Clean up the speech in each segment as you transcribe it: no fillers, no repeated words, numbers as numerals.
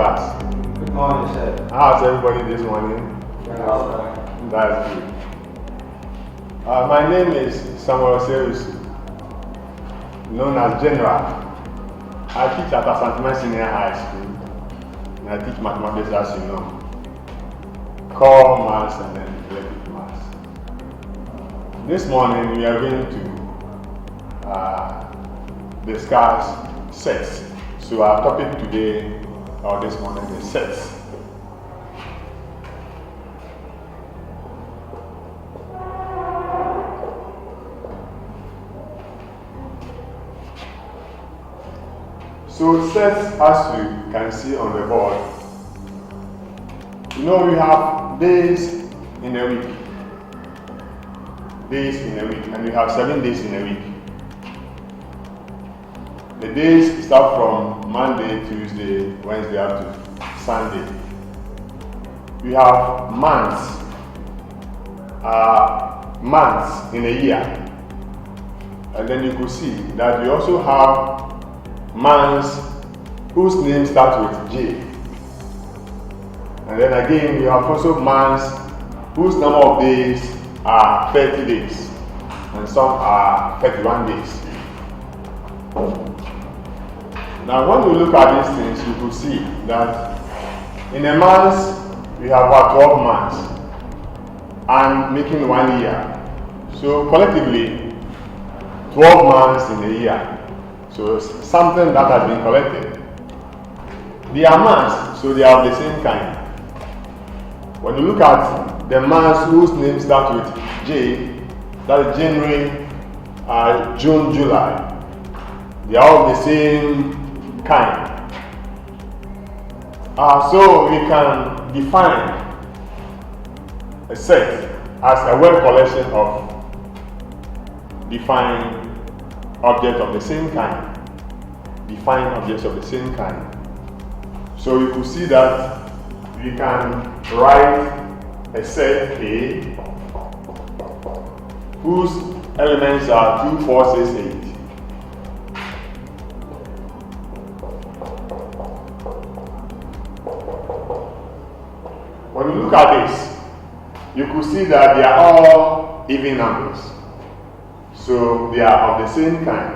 class? Good morning, sir. How's everybody this morning? That's good. My name is Osei, known as General. I teach at Asanteman Senior High School, and I teach mathematics, as you know, core maths and then elective maths. This morning we are going to discuss sets. So our topic today or this morning is sets. So sets, as you can see on the board, you know we have days in a week. Days in a week, and we have 7 days in a week. The days start from Monday, Tuesday, Wednesday up to Sunday. We have months, months in a year. And then you could see that we also have months whose name starts with J. And then again, we have also months whose number of days are 30 days. And some are 31 days. Now, when we look at these things, you could see that in a month, we have about 12 months and making 1 year. So collectively, 12 months in a year. So it's something that has been collected. They are months, so they are of the same kind. When you look at the months whose names start with J, that is January, June, July. They are all the same kind. So we can define a set as a word collection of defined objects of the same kind. Defined objects of the same kind. So you could see that we can write a set A whose elements are 2, 4, 6, 8. When you look at this, you could see that they are all even numbers. So they are of the same kind.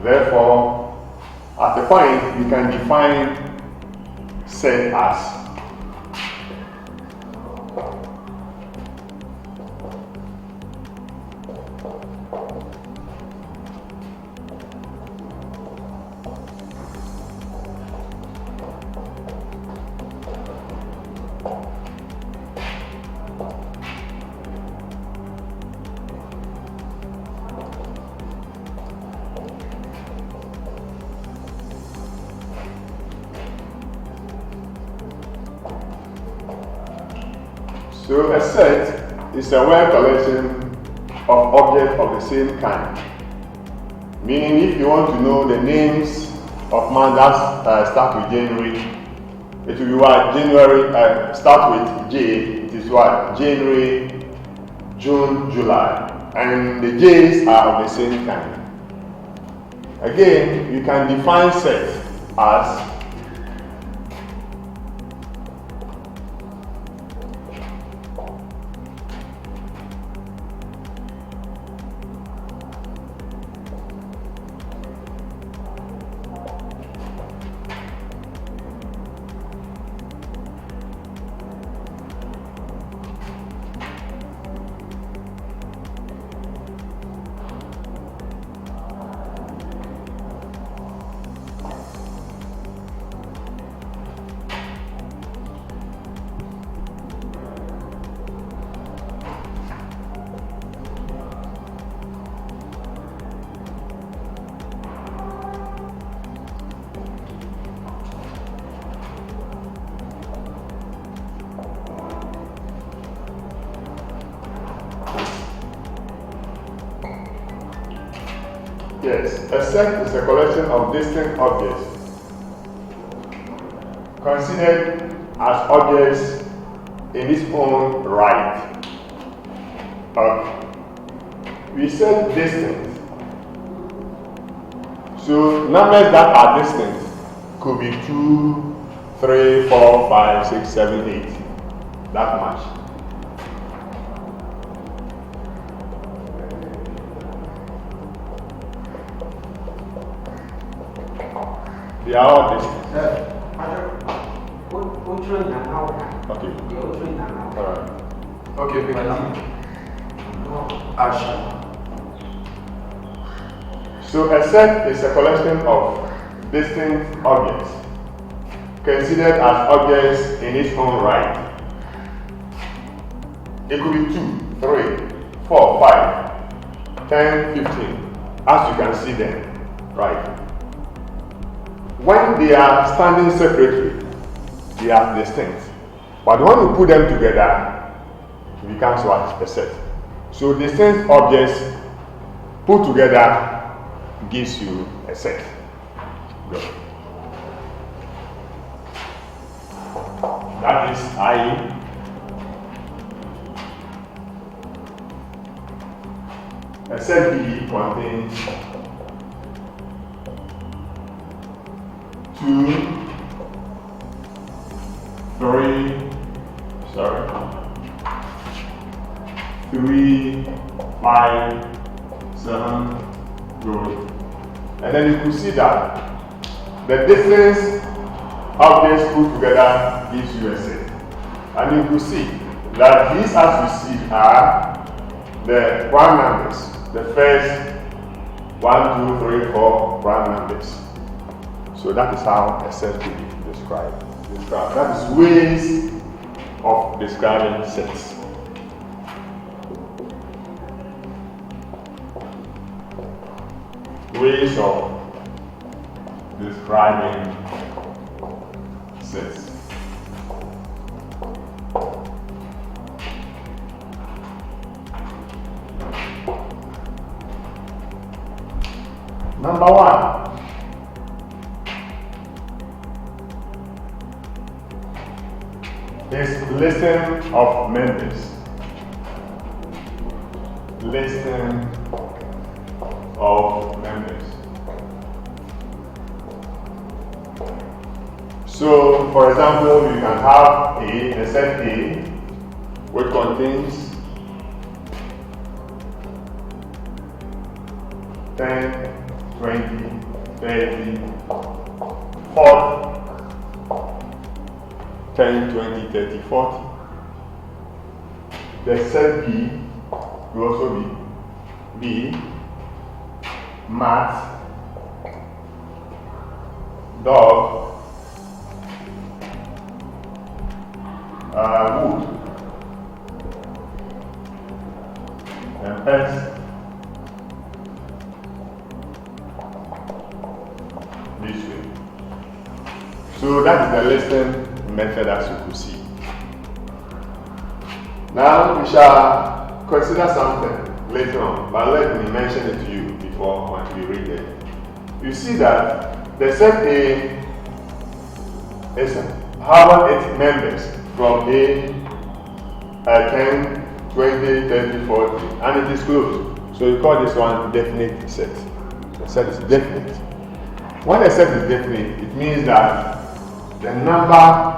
Therefore, at the point, you can define set as So a set is a word collection of objects of the same kind. Meaning, if you want to know the names of months that start with January, it will be what? January, start with J, it is what? January, June, July. And the J's are of the same kind. Again, you can define set as yes, a set is a collection of distinct objects considered as objects in its own right. We said distinct. So numbers that are distinct could be 2, 3, 4, 5, 6, 7, 8. That much. They are all distinct. Okay. Alright. Okay, So a set is a collection of distinct objects, considered as objects in its own right. It could be 2, 3, 4, 5, 10, 15, as you can see them, right? When they are standing separately, they are distinct. But when you put them together, it becomes what? A set. So distinct objects put together gives you a set. Good. That is I. A set B contains 2, 3, 5, 7, good. And then you can see that the distance objects put together gives you a set. And you can see that these, as you see, are the prime numbers. The first 1, 2, 3, 4 prime numbers. So that is how a set could be described. That is ways of describing sets. Ways of describing sets. Number 1. Is listing of members. Listing of members. So, for example, you can have a set A which contains 10, 20, 30, 40. 10, 20, 30, 40. The set B will also be mat, dog, wood, and pets. This way. So that is the listing method, as you could see. Now we shall consider something later on, but let me mention it to you before we read it. You see that the set A is having its members from A 10, 20, 30, 40, and it is closed. So you call this one definite set. The set is definite. When a set is definite, it means that the number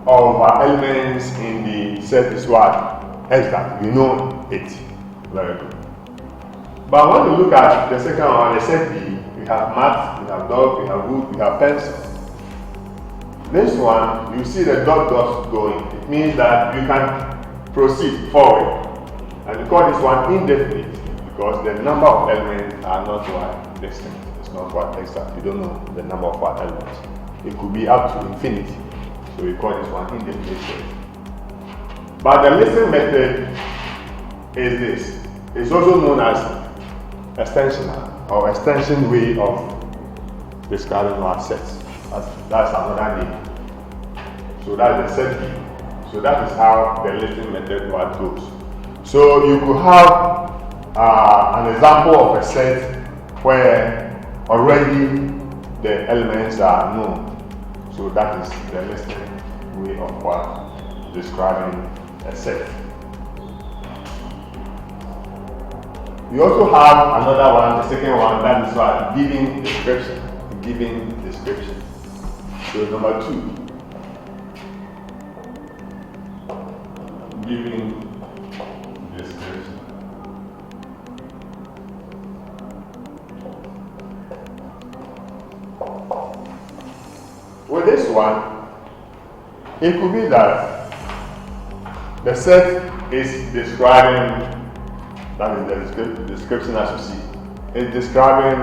of elements in the set is what? Exact. You know it. Very good. But when you look at the second one, the set B, we have mat, we have dog, we have wood, we have pencil. This one, you see the dot dots going. It means that you can proceed forward. And you call this one indefinite because the number of elements are not what? Distinct. It's not what exact. You don't know the number of what elements. It could be up to infinity. So we call this one indefinite set. But the listing method is this. It's also known as extensional or extension way of describing our sets. That's another name. So that's the set B. So that is how the listing method goes. So you could have an example of a set where already the elements are known. So that is the listing way of what? Describing a set. We also have another one, the second one, that is what? Giving description. given description. So number 2, giving description. With this one, it could be that the set is describing, that is the description as you see, it's describing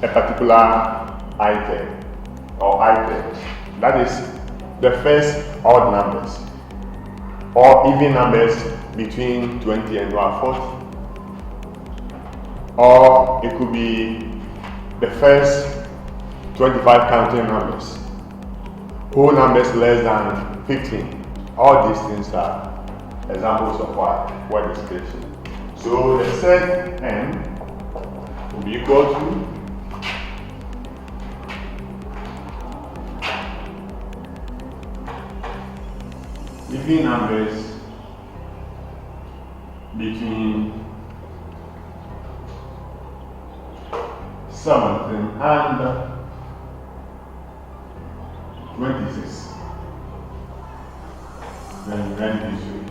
a particular item or items. That is the first odd numbers or even numbers between 20 and 140. Or it could be the first 25 counting numbers, whole numbers less than 15. All these things are examples of what? Word description. So the set n will be equal to even numbers between 17 and 26. Then this way.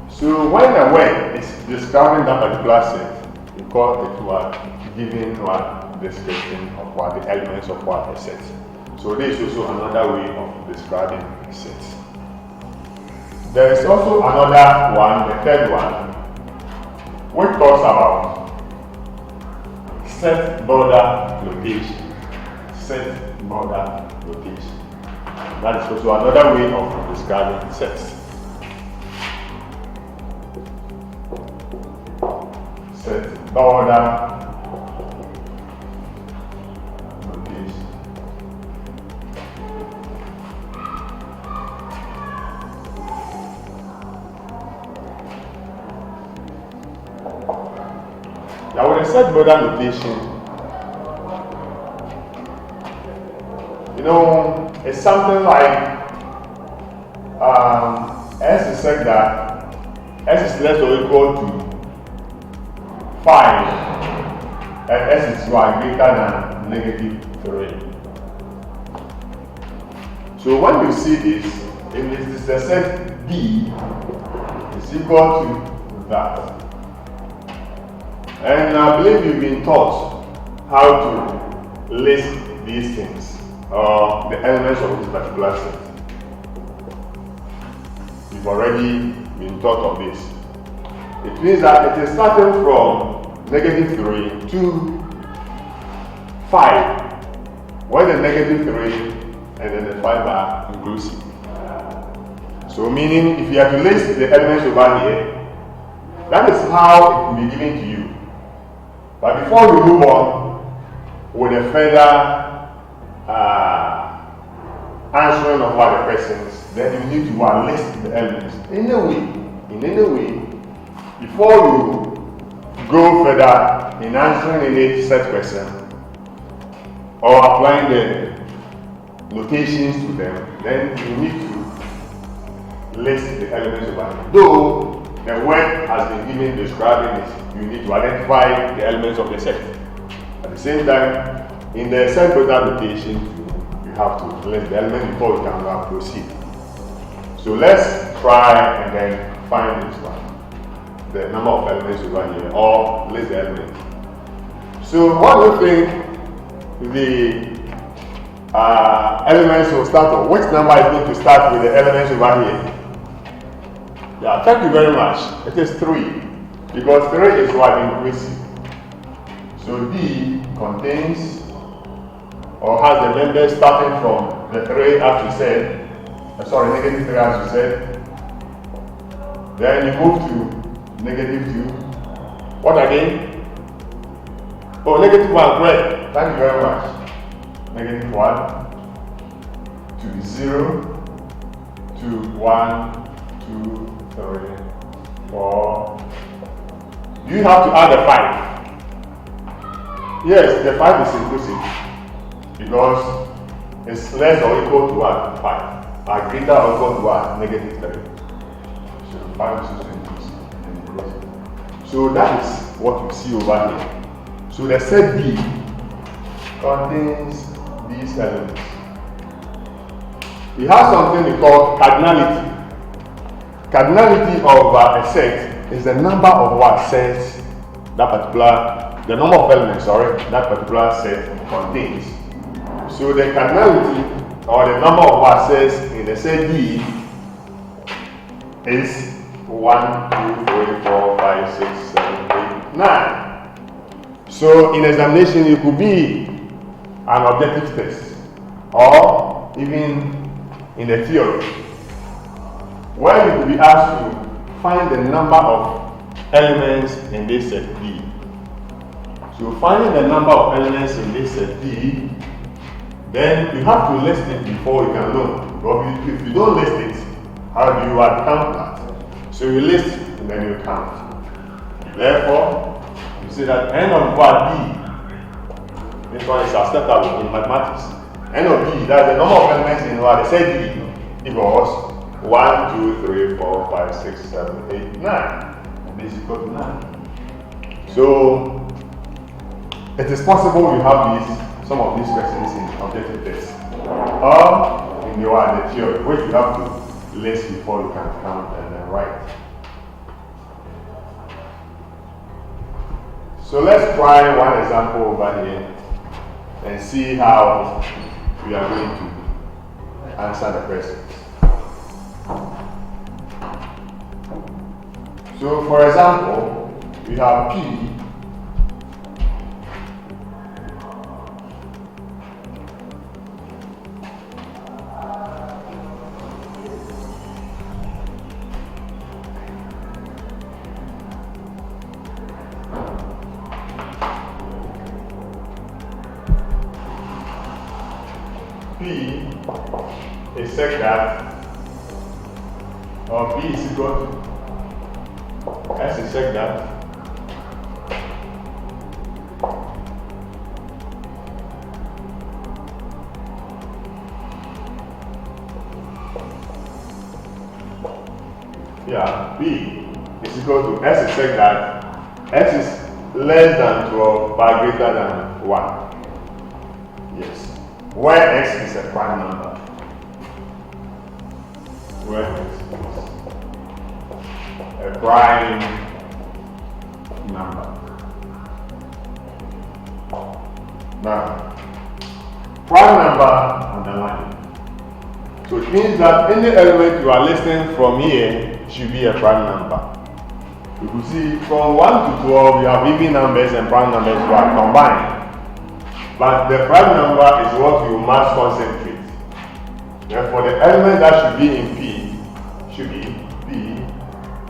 So when a word is describing that particular set, we call it what? Giving what? Description of what? The elements of what? A set. So this is also another way of describing sets. There is also another one, the third one, which talks about set border notation. Set border notation. That is also another way of describing sets. Set border notation. Now with a set border notation, it's something like S is said that S is less or equal to 5 and S is greater than -3. So when you see this, if it is the set B is equal to that. And I believe you've been taught how to list these things, or the elements of this particular set. You've already been taught of this. It means that it is starting from -3 to 5, where the -3 and then the 5 are inclusive. So meaning if you have to list the elements over here, that is how it will be given to you. But before we move on with a further answering of what the questions, then you need to list the elements in any way. Before you go further in answering any set question or applying the notations to them, then you need to list the elements over here. Though the word has been given describing it, you need to identify the elements of the set. At the same time, in the set border notation, you have to list the element before you can now proceed. So let's try and then find this one, the number of elements over here, or list the element. So what do you think the elements will start with? Which number is going to start with the elements over here? Yeah, thank you very much. It is 3, because 3 is what increasing. So D contains or has the members starting from the 3 as you said, -3 as you said. Then you move to -2. What again? Oh, -1, great. Thank you very much. -1 to 0 to 1, 2, 3, 4. You have to add a 5. Yes, the 5 is inclusive because it's less or equal to what? 5. Are greater or equal to what? -3. So 5 is also inclusive. So that is what you see over here. So the set B contains these elements. We have something we call cardinality. Cardinality of a set is the number of what sets that particular, the number of elements, that particular set contains. So the cardinality or the number of what sets in the set D is 1, 2, 3, 4, 5, 6, 7, 8, 9. So in examination it could be an objective test or even in the theory, where you could be asked to find the number of elements in this set D. So finding the number of elements in this set D, then you have to list it before you can know. But if you don't list it, how do you count that? So you list it and then you count. Therefore, you see that n of D, this one is acceptable in mathematics. N of D, that's the number of elements in the set D, equals 1, 2, 3, 4, 5, 6, 7, 8, 9. And this is equal to 9. So it is possible you have some of these questions in objective tests or in the theory, which you have to list before you can count and then write. So let's try one example over here and see how we are going to answer the questions. So for example, we have P is such that, or P is equal to S is such that B is equal to S is such that X is less than 12 but greater than 1. Yes. Where X is a prime number. Where X is a prime number. Now, prime number underline. So it means that any element you are listing from here should be a prime number. You can see from 1 to 12 you have even numbers and prime numbers who are combined. But the prime number is what you must concentrate. Therefore, the element that should be in P should be P,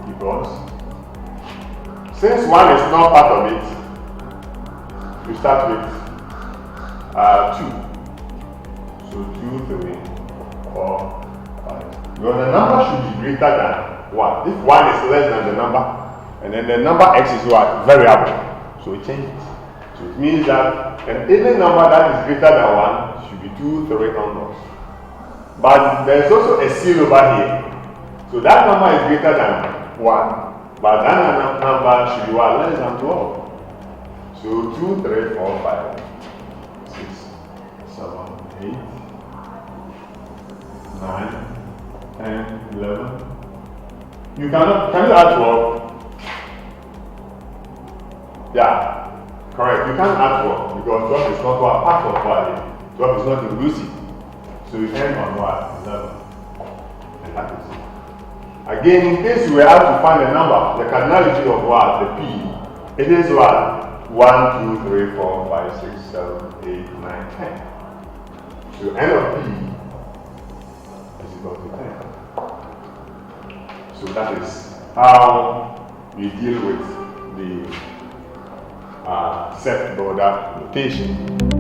because since 1 is not part of it, we start with 2. So 2, 3, 4, 5. Because the number should be greater than 1. If 1 is less than the number, and then the number X is what? Variable. So it changes. So it means that an even number that is greater than 1 should be 2, 3 onwards. But there's also a seal over here. So that number is greater than 1, but that number should be what? Less than 12. So 2, 3, 4, 5, 6, 7, 8, 9, 10, 11. Can you add 12? Yeah. Correct, you can't add 12 because 12 is not a part of value. 12 is not inclusive. So you end on what? 11. And that is it. Again, in case you were asked to find a number, the cardinality of what? The P. It is what? 1, 2, 3, 4, 5, 6, 7, 8, 9, 10. So n of P is equal to 10. So that is how we deal with the set border notation.